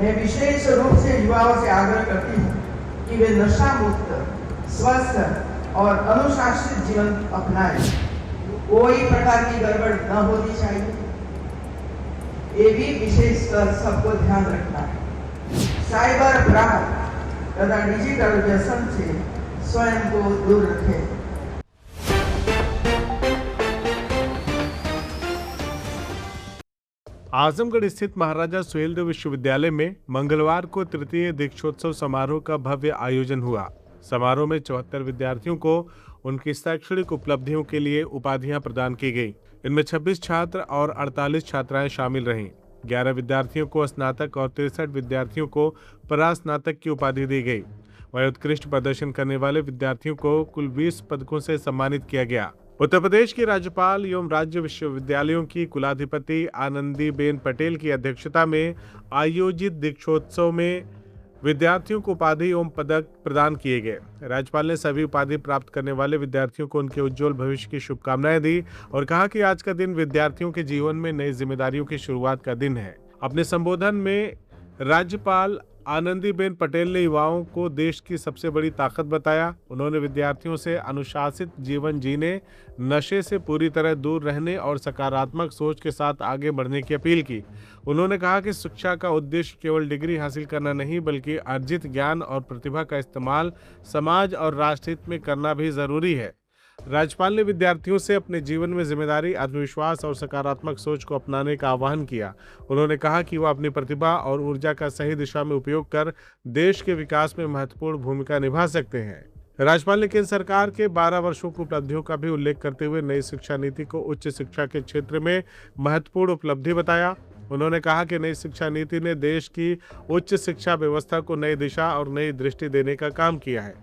मैं विशेष रूप से युवाओं से आग्रह करती हूँ कि वे नशा मुक्त, स्वस्थ और अनुशासित जीवन अपनाएं। कोई प्रकार की गड़बड़ न होनी चाहिए, ये भी विशेषकर सबको ध्यान रखना है। साइबर अपराध तथा डिजिटल व्यसन से स्वयं को दूर रखें। आजमगढ़ स्थित महाराजा सुहेलदेव विश्वविद्यालय में मंगलवार को तृतीय दीक्षोत्सव समारोह का भव्य आयोजन हुआ। समारोह में 74 विद्यार्थियों को उनकी शैक्षणिक उपलब्धियों के लिए उपाधियां प्रदान की गईं। इनमें 26 छात्र और 48 छात्राएं शामिल रहीं। 11 विद्यार्थियों को स्नातक और 63 विद्यार्थियों को परास्नातक की उपाधि दी गई। वहीं उत्कृष्ट प्रदर्शन करने वाले विद्यार्थियों को कुल 20 पदकों से सम्मानित किया गया। उत्तर प्रदेश की राज्यपाल एवं राज्य विश्वविद्यालयों की कुलाधिपति आनंदीबेन पटेल की अध्यक्षता में आयोजित दीक्षोत्सव में विद्यार्थियों को उपाधि एवं पदक प्रदान किए गए। राज्यपाल ने सभी उपाधि प्राप्त करने वाले विद्यार्थियों को उनके उज्जवल भविष्य की शुभकामनाएं दी और कहा कि आज का दिन विद्यार्थियों के जीवन में नई जिम्मेदारियों की शुरुआत का दिन है। अपने संबोधन में राज्यपाल आनंदीबेन पटेल ने युवाओं को देश की सबसे बड़ी ताकत बताया। उन्होंने विद्यार्थियों से अनुशासित जीवन जीने, नशे से पूरी तरह दूर रहने और सकारात्मक सोच के साथ आगे बढ़ने की अपील की। उन्होंने कहा कि शिक्षा का उद्देश्य केवल डिग्री हासिल करना नहीं, बल्कि अर्जित ज्ञान और प्रतिभा का इस्तेमाल समाज और राष्ट्र हित में करना भी जरूरी है। राज्यपाल ने विद्यार्थियों से अपने जीवन में जिम्मेदारी, आत्मविश्वास और सकारात्मक सोच को अपनाने का आह्वान किया। उन्होंने कहा कि वह अपनी प्रतिभा और ऊर्जा का सही दिशा में उपयोग कर देश के विकास में महत्वपूर्ण भूमिका निभा सकते हैं। राज्यपाल ने केंद्र सरकार के 12 वर्षों की उपलब्धियों का भी उल्लेख करते हुए नई शिक्षा नीति को उच्च शिक्षा के क्षेत्र में महत्वपूर्ण उपलब्धि बताया। उन्होंने कहा कि नई शिक्षा नीति ने देश की उच्च शिक्षा व्यवस्था को नई दिशा और नई दृष्टि देने का काम किया है।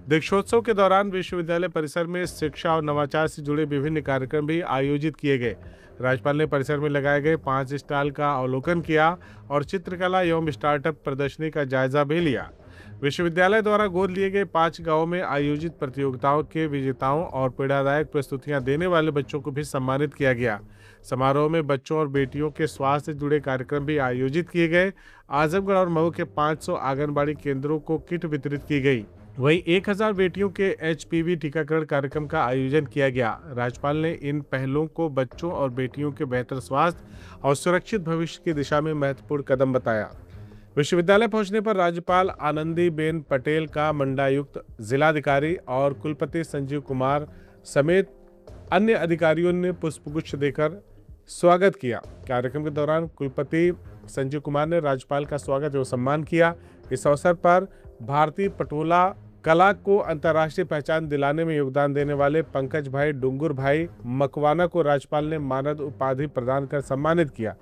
दीक्षोत्सव के दौरान विश्वविद्यालय परिसर में शिक्षा और नवाचार से जुड़े विभिन्न कार्यक्रम भी आयोजित किए गए। राज्यपाल ने परिसर में लगाए गए 5 स्टॉल का अवलोकन किया और चित्रकला एवं स्टार्टअप प्रदर्शनी का जायजा भी लिया। विश्वविद्यालय द्वारा गोद लिए गए 5 गांवों में आयोजित प्रतियोगिताओं के विजेताओं और पीड़ादायक प्रस्तुतियां देने वाले बच्चों को भी सम्मानित किया गया। समारोह में बच्चों और बेटियों के स्वास्थ्य से जुड़े कार्यक्रम भी आयोजित किए गए। आजमगढ़ और मऊ के 500 आंगनबाड़ी केंद्रों को किट वितरित की गई। वहीं 1000 बेटियों के HPV टीकाकरण कार्यक्रम का आयोजन किया गया। राज्यपाल ने इन पहलों को बच्चों और बेटियों के बेहतर स्वास्थ्य और सुरक्षित भविष्य की दिशा में महत्वपूर्ण कदम बताया। विश्वविद्यालय पहुंचने पर राज्यपाल आनंदीबेन पटेल का मंडलायुक्त, जिलाधिकारी और कुलपति संजीव कुमार समेत अन्य अधिकारियों ने पुष्पगुच्छ देकर स्वागत किया। कार्यक्रम के दौरान कुलपति संजीव कुमार ने राज्यपाल का स्वागत एवं सम्मान किया। इस अवसर पर भारतीय पटोला कला को अंतर्राष्ट्रीय पहचान दिलाने में योगदान देने वाले पंकज भाई डुंगुर भाई मकवाना को राज्यपाल ने मानद उपाधि प्रदान कर सम्मानित किया।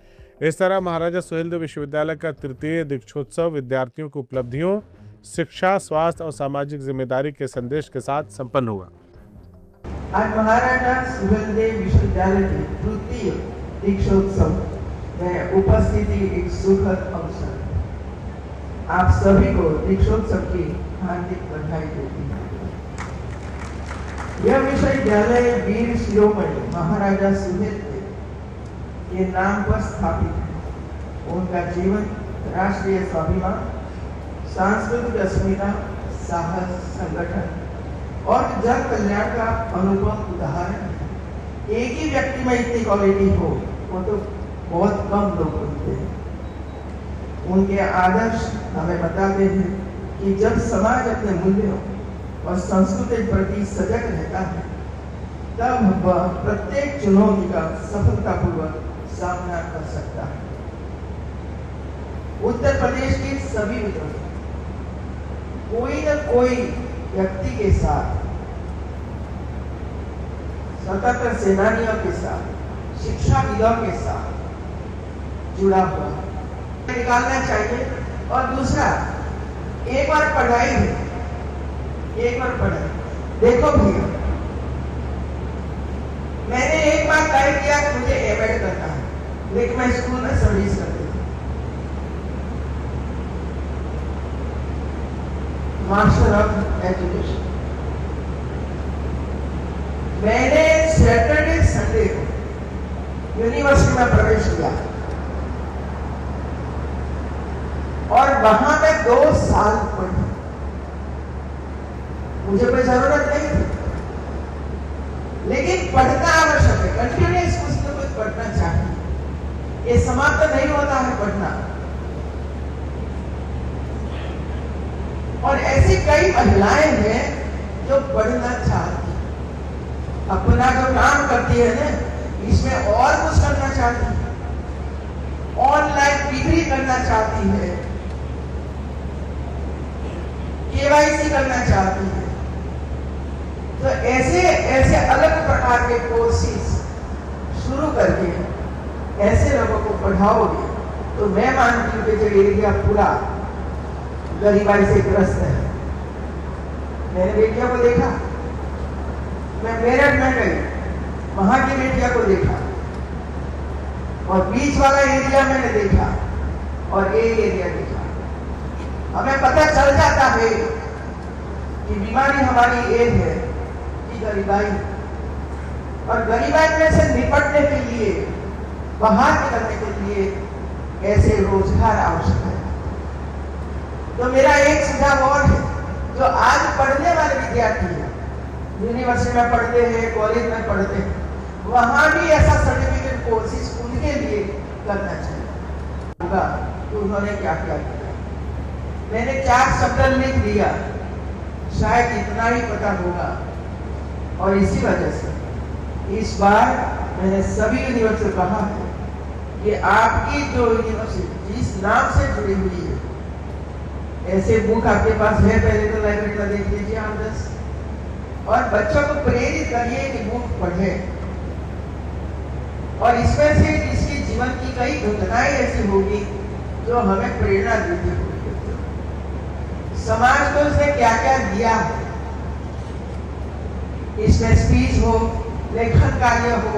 इस तरह महाराजा सुहेलदेव विश्वविद्यालय का तृतीय दीक्षोत्सव विद्यार्थियों की उपलब्धियों, शिक्षा, स्वास्थ्य और सामाजिक जिम्मेदारी के संदेश के साथ संपन्न हुआ। आज महाराजा सुहेलदेव विश्वविद्यालय के तृतीय दीक्षोत्सव में उपस्थिति एक सुखद अवसर। आप सभी को दीक्षोत्सव की हार्दिक बधाई देती हूँ। यह विश्वविद्यालय वीर शिरोमणि महाराजा सुहेलदेव के नाम पर स्थापित है। उनका जीवन राष्ट्रीय स्वाभिमान, सांस्कृतिक अस्मिता, साहस, संगठन और जन कल्याण का अनुपम उदाहरण है। एक ही व्यक्ति में इतनी क्वालिटी हो वो तो बहुत कम लोग होते हैं। उनके आदर्श हमें बताते हैं कि जब समाज अपने मूल्यों और संस्कृति के प्रति सजग रहता है, तब वह प्रत्येक चुनौती का सफलतापूर्वक सामना कर सकता है। उत्तर प्रदेश के सभी विद्यार्थी कोई न कोई व्यक्ति के साथ, स्वतंत्र सेनानियों के साथ, शिक्षाविदों के साथ जुड़ा हुआ निकालना चाहिए। और दूसरा, एक बार पढ़ाई है, एक बार पढ़ाई। देखो भैया, मैंने एक बार तय किया कि मुझे एमएड करना है, लेकिन मैं स्कूल में सर्विस करती थी, मास्टर ऑफ एजुकेशन। मैंने सैटरडे संडे को यूनिवर्सिटी में प्रवेश किया। और वहां मैं 2 साल पढ़ी। मुझे कोई जरूरत नहीं थी, लेकिन पढ़ना आवश्यक है। कंटिन्यूस कुछ न कुछ पढ़ना चाहिए, ये समाप्त नहीं होता है पढ़ना। और ऐसी कई महिलाएं हैं जो पढ़ना चाहती, अपना जो काम करती है ना, इसमें और कुछ करना चाहती है, ऑनलाइन डिग्री करना चाहती है, केवाईसी करना चाहती है। तो ऐसे ऐसे अलग प्रकार के कोर्सेज शुरू करके ऐसे लोगों को पढ़ाओगे तो मैं मानती हूँ कि जो एरिया पूरा गरीबाई से ग्रस्त है। मैंने बेटियों को देखा, मैं मेरठ में गई, वहां की बेटियों को देखा, और बीच वाला एरिया मैंने देखा और ये एरिया देखा। हमें पता चल जाता है कि बीमारी हमारी ये है कि गरीबाई, और गरीबाई में से निपटने के लिए, बाहर निकलने के लिए ऐसे रोजगार आवश्यक है। तो मेरा एक सुझाव और है, जो आज पढ़ने वाले विद्यार्थी हैं, यूनिवर्सिटी में पढ़ते हैं, कॉलेज में पढ़ते हैं, वहां भी ऐसा सर्टिफिकेट कोर्सेज उनके लिए करना चाहिए होगा। तो उन्होंने क्या क्या किया, मैंने 4 शब्द लिख दिया, शायद इतना ही पता होगा। और इसी वजह से इस बार मैंने सभी यूनिवर्सिटी को कहा है कि आपकी जो यूनिवर्सिटी जिस नाम से जुड़ी हुई है, ऐसे बुक आपके पास है, पहले तो लाइब्रेरी में देख लीजिए आप 10, और बच्चों को प्रेरित करिए कि बुक पढ़े। और इसमें से इसके जीवन की कई घटनाएं ऐसी होगी जो हमें प्रेरणा देती होगी। समाज को उसने क्या क्या दिया है, इसमें स्पीच हो, लेखन कार्य हो,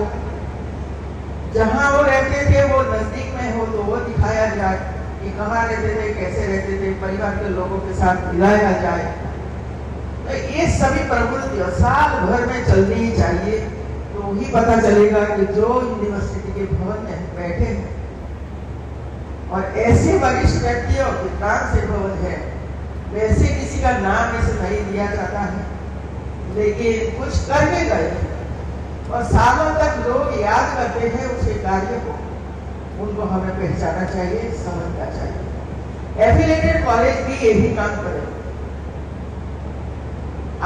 जहां वो रहते थे वो नजदीक में हो तो वो दिखाया जाए कि कहाँ रहते थे, कैसे रहते थे, परिवार के लोगों के साथ मिलाया जाए। तो ये सभी प्रवृत्तियां साल भर में चलनी ही चाहिए, तो ही पता चलेगा कि जो यूनिवर्सिटी के भवन में बैठे हैं और ऐसे वरिष्ठ व्यक्तियों के नाम से भवन है, वैसे किसी का नाम इसे नहीं लिया जाता है, लेकिन कुछ करके गए और सालों तक लोग याद करते हैं उसके कार्य को। उनको हमें पहचाना चाहिए, समझना चाहिए। एफिलिएटेड कॉलेज भी यही काम करे।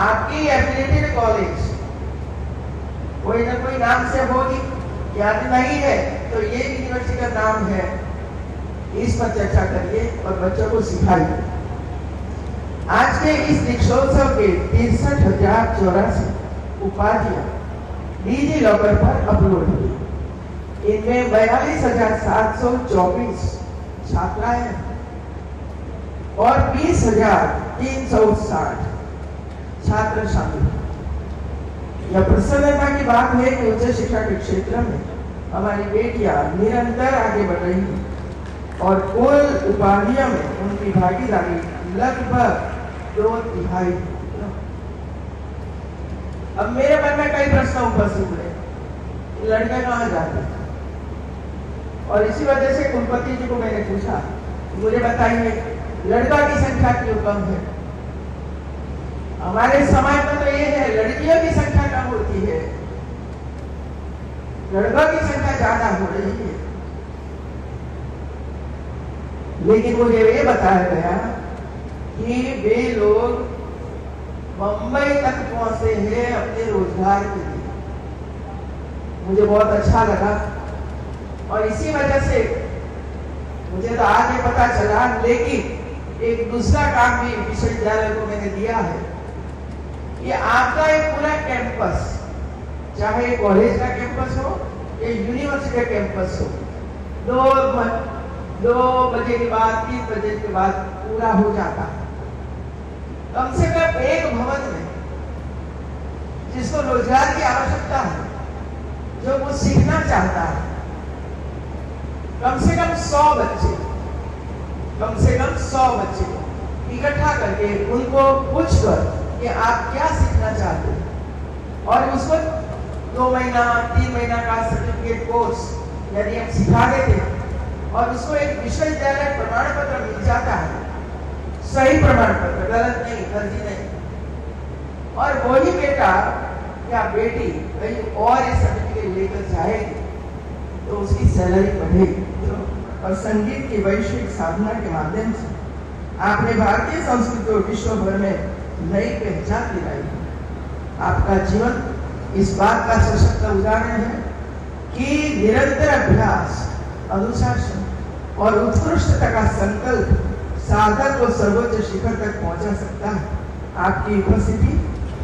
आपकी एफिलिएटेड कॉलेज कोई ना कोई नाम से होगी, याद नहीं है तो ये यूनिवर्सिटी का नाम है, इस पर चर्चा करिए और बच्चों को सिखाइए। आज के इस दीक्षोत्सव के 63,084 उपाधियां डिजी लॉकर पर अपलोड हुई। इनमें 42,724 छात्राएं हैं और 20,360 छात्र शामिल हैं। यह प्रसन्नता की बात है कि उच्च शिक्षा के क्षेत्र में हमारी बेटियां निरंतर आगे बढ़ रही हैं और कुल उपाधियों में उनकी भागीदारी लगभग 2/3। अब मेरे मन में कई प्रश्न उपस्थित हुए, लड़के कहाँ जाते हैं, और इसी वजह से कुलपति जी को मैंने पूछा, मुझे बताइए लड़का की संख्या क्यों कम है। हमारे समाज में तो ये है, लड़कियों की संख्या कम होती है, लड़कों की संख्या ज्यादा हो रही है। लेकिन मुझे ये बताया गया कि वे लोग मुंबई तक पहुंचे हैं अपने रोजगार के लिए। मुझे बहुत अच्छा लगा और इसी वजह से मुझे तो आगे पता चला, लेकिन एक दूसरा काम भी विश्वविद्यालय को मैंने दिया है कि आपका एक पूरा कैंपस, चाहे कॉलेज का कैंपस हो या यूनिवर्सिटी का कैंपस हो, 2 बजे के बाद 3 बजे के बाद पूरा हो जाता है। कम से कम एक भवन में जिसको रोजगार की आवश्यकता है, जो वो सीखना चाहता है, कम से कम 100 बच्चे इकट्ठा करके उनको पूछकर कि आप क्या सीखना चाहते हैं, और उसको 2 महीना 3 महीना का सर्टिफिकेट कोर्स यदि हम सिखा देते हैं और उसको एक विश्वविद्यालय प्रमाण पत्र मिल जाता है सही प्रमाण पत्र, गलत नहीं, फर्जी नहीं। और वही बेटा या बेटी कहीं और ये सर्टिफिकेट लेकर जाएगी तो उसकी सैलरी बढ़ेगी। और संगीत की वैश्विक साधना के माध्यम से आपने भारतीय संस्कृति और विश्व भर में नई पहचान दिलाई। आपका जीवन इस बात का सशक्त उदाहरण है कि निरंतर अभ्यास, अनुशासन और उत्कृष्टता का संकल्प साधक को सर्वोच्च शिखर तक पहुंचा सकता है। आपकी उपस्थिति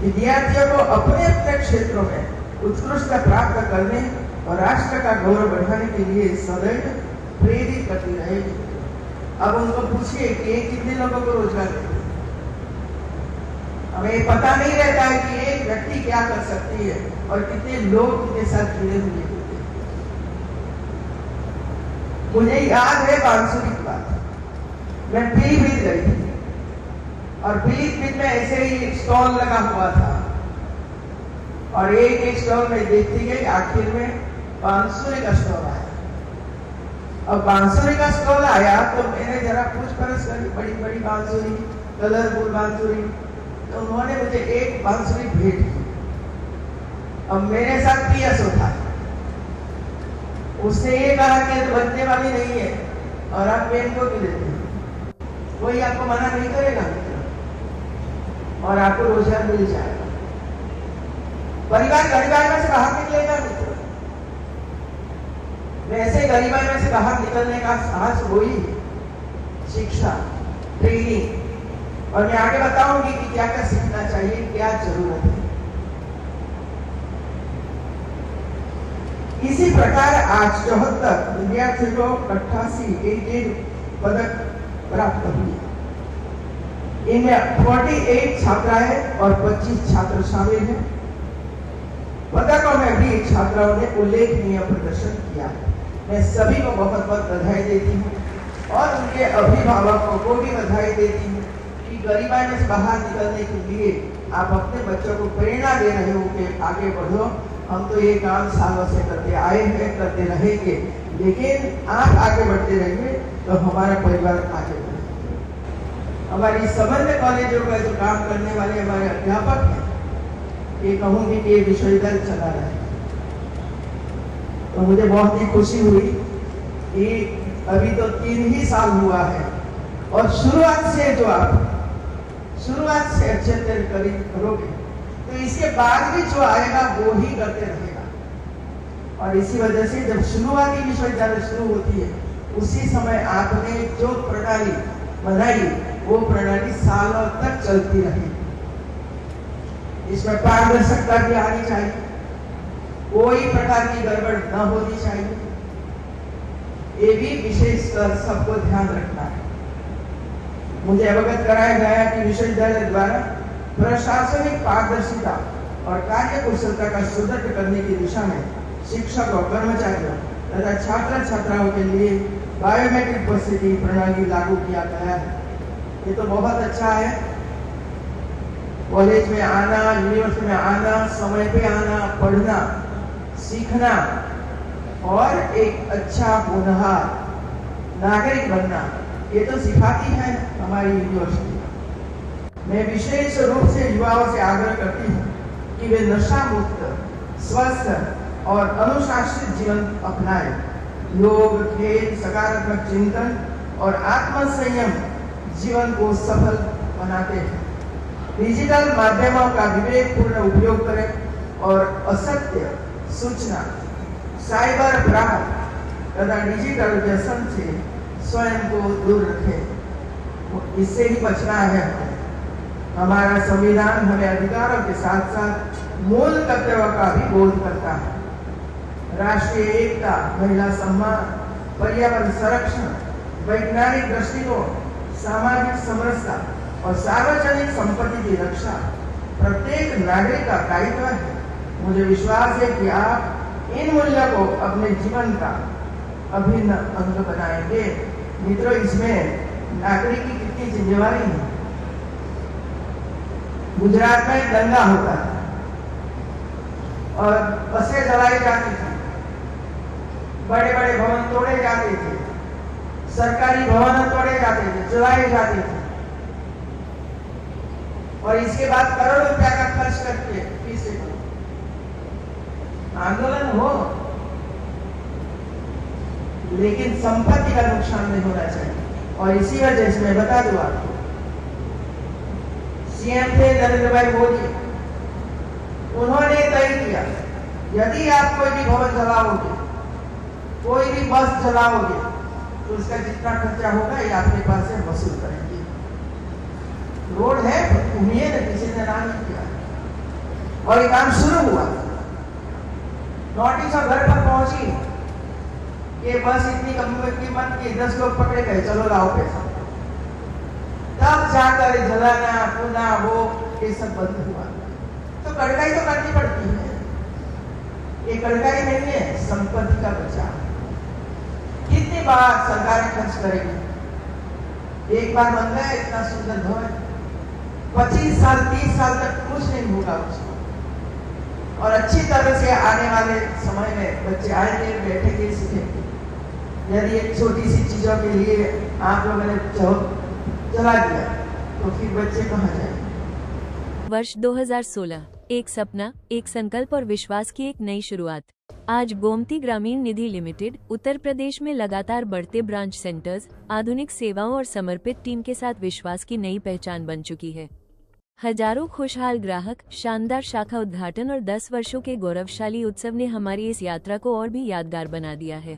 विद्यार्थियों को अपने अपने क्षेत्रों में उत्कृष्टता प्राप्त करने और राष्ट्र का गौरव बढ़ाने के लिए सदैव प्रेरित करती रहेगी। अब उनको पूछिए कि ये कितने लोगों को रोजगार देती है। हमें पता नहीं रहता है कि एक व्यक्ति क्या कर सकती है और कितने लोग उनके साथ जुड़े हुए होते हैं। मुझे याद है बांसुरी की बात, मैं पीलीभीत गई थी और पीलीभीत में ऐसे ही एक स्टॉल लगा हुआ था और एक स्टॉल में देखती गई, आखिर में बांसुरी का स्टॉल आया। अब बांसुरी का स्टॉल आया तो मैंने जरा पूछपरछ करी, बड़ी बड़ी बांसुरी, कलरफुल बांसुरी, तो उन्होंने मुझे एक बांसुरी भेंट की। अब मेरे साथ पीएसओ था, उसने ये कहा कि तो बजने वाली नहीं है और आप पेन को क्यों देते हैं, कोई आपको मना नहीं करेगा और आपको रोजगार मिल जाएगा। परिवार गरीबाई में से बाहर निकलेगा मित्र, वैसे गरीबाई में से बाहर निकलने का साहस वही शिक्षा, ट्रेनिंग, और मैं आगे बताऊंगी कि क्या क्या सीखना चाहिए, क्या जरूरत है। इसी प्रकार आज 74 विद्यार्थियों को 88 पदक प्राप्त हुए। इनमें 48 छात्राएं और 25 छात्र शामिल हैं। पदकों में भी छात्राओं ने उल्लेखनीय प्रदर्शन किया। मैं सभी को बहुत बहुत बधाई देती हूँ और उनके अभिभावकों को भी बधाई देती हूँ कि गरीबाई में से बाहर निकलने के लिए आप अपने बच्चों को प्रेरणा दे रहे हो कि आगे बढ़ो। हम तो ये काम सालों से करते आए हैं, करते रहेंगे, लेकिन आप आगे बढ़ते रहेंगे तो हमारा परिवार आगे बढ़ेगा। हमारी संबंध कॉलेजों का जो काम करने वाले हमारे अध्यापक हैं, ये कहूंगी कि ये विश्वविद्यालय चला रहा है, तो मुझे बहुत ही खुशी हुई कि अभी तो 3 ही साल हुआ है और शुरुआत से अच्छे करोगे तो इसके बाद भी जो आएगा वो ही करते रहेगा। और इसी वजह से जब शुरुआती विश्वविद्यालय शुरू होती है उसी समय आपने जो प्रणाली बनाई वो प्रणाली सालों तक चलती रहेगी। इसमें पारदर्शिता भी आनी चाहिए, कोई प्रकार की गड़बड़ न होनी चाहिए, ये भी विशेषकर सबको ध्यान रखना है। मुझे अवगत कराया गया कि विश्वविद्यालय द्वारा प्रशासनिक पारदर्शिता और कार्य कुशलता का सुदृढ़ करने की दिशा में शिक्षक और कर्मचारियों तथा छात्र छात्राओं के लिए बायोमेट्रिक उपस्थिति प्रणाली लागू किया गया है। ये तो बहुत अच्छा है। कॉलेज में आना, यूनिवर्सिटी में आना, समय पे आना, पढ़ना, सीखना और एक अच्छा होनहार नागरिक बनना, ये तो सिखाती है हमारी यूनिवर्सिटी। मैं विशेष रूप से युवाओं से आग्रह करती हूँ कि वे नशा मुक्त, स्वस्थ और अनुशासित जीवन अपनाएं। योग, खेल, सकारात्मक चिंतन और आत्मसंयम जीवन को सफल बनाते हैं। डिजिटल माध्यमों का विवेकपूर्ण उपयोग करें और असत्य सूचना, साइबर अपराध तथा डिजिटल व्यसन से स्वयं को दूर रखें। इससे ही बचना है। हमारा संविधान हमें अधिकारों के साथ साथ मूल कर्तव्यों का भी बोध करता है। राष्ट्रीय एकता, महिला सम्मान, पर्यावरण संरक्षण, वैज्ञानिक दृष्टिकोण, सामाजिक समरसता और सार्वजनिक संपत्ति की रक्षा प्रत्येक नागरिक का दायित्व है। मुझे विश्वास है कि आप इन मूल्यों को अपने जीवन का अभिन्न अंग बनाएंगे। मित्रों, इसमें नागरिक की कितनी जिम्मेवारी है। गुजरात में दंगा होता है और बसें जलाई जाती थी, बड़े बड़े भवन तोड़े जाते थे, सरकारी भवन तोड़े जाते थे, जलाए जाते थे। और इसके बाद करोड़ों रुपया का खर्च करके फिर से आंदोलन हो, लेकिन संपत्ति का नुकसान नहीं होना चाहिए। और इसी वजह से मैं बता दूं आपको, सीएम थे नरेंद्र भाई मोदी, उन्होंने तय किया यदि आप कोई भी भवन जलाओगे, कोई भी बस जलाओगे, तो उसका जितना खर्चा होगा ये आपके पास से वसूल करेंगे। रोड है, घूमिए ना, किसी ने ना नहीं किया। और ये काम शुरू हुआ, नोटिस और घर पर पहुंची कि बस इतनी कीमत की 10 लोग पकड़े गए, चलो लाओ पैसा। तब जाकर जलाना पुना वो ये सब बंद हुआ। तो कड़काई तो करनी पड़ती है, ये कड़काई नहीं है, संपत्ति का बचाव। कितनी बार सरकारें खर्च करेगी, एक बार बन गया इतना सुंदर भवन, 25 साल 30 साल तक कुछ नहीं होगा उसको। और अच्छी तरह से आने वाले समय में बच्चे आएंगे, बैठेंगे, सीखेंगे। यदि एक छोटी सी चीजों के लिए आप लोगों ने चला दिया तो फिर बच्चे कहाँ जाएंगे। वर्ष 2016, एक सपना, एक संकल्प और विश्वास की एक नई शुरुआत। आज गोमती ग्रामीण निधि लिमिटेड उत्तर प्रदेश में लगातार बढ़ते ब्रांच सेंटर्स, आधुनिक सेवाओं और समर्पित टीम के साथ विश्वास की नई पहचान बन चुकी है। हजारों खुशहाल ग्राहक, शानदार शाखा उद्घाटन और 10 वर्षों के गौरवशाली उत्सव ने हमारी इस यात्रा को और भी यादगार बना दिया है।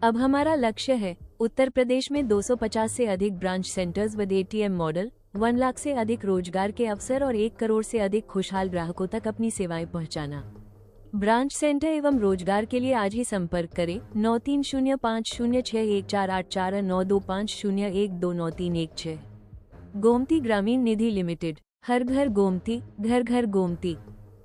अब हमारा लक्ष्य है उत्तर प्रदेश में 250 से अधिक ब्रांच सेंटर्स व ATM मॉडल, 1 लाख से अधिक रोजगार के अवसर और 1 करोड़ से अधिक खुशहाल ग्राहकों तक अपनी सेवाएं पहुंचाना। ब्रांच सेंटर एवं रोजगार के लिए आज ही संपर्क करें 9305061484 9250129316। गोमती ग्रामीण निधि लिमिटेड, हर घर गोमती, घर घर गोमती।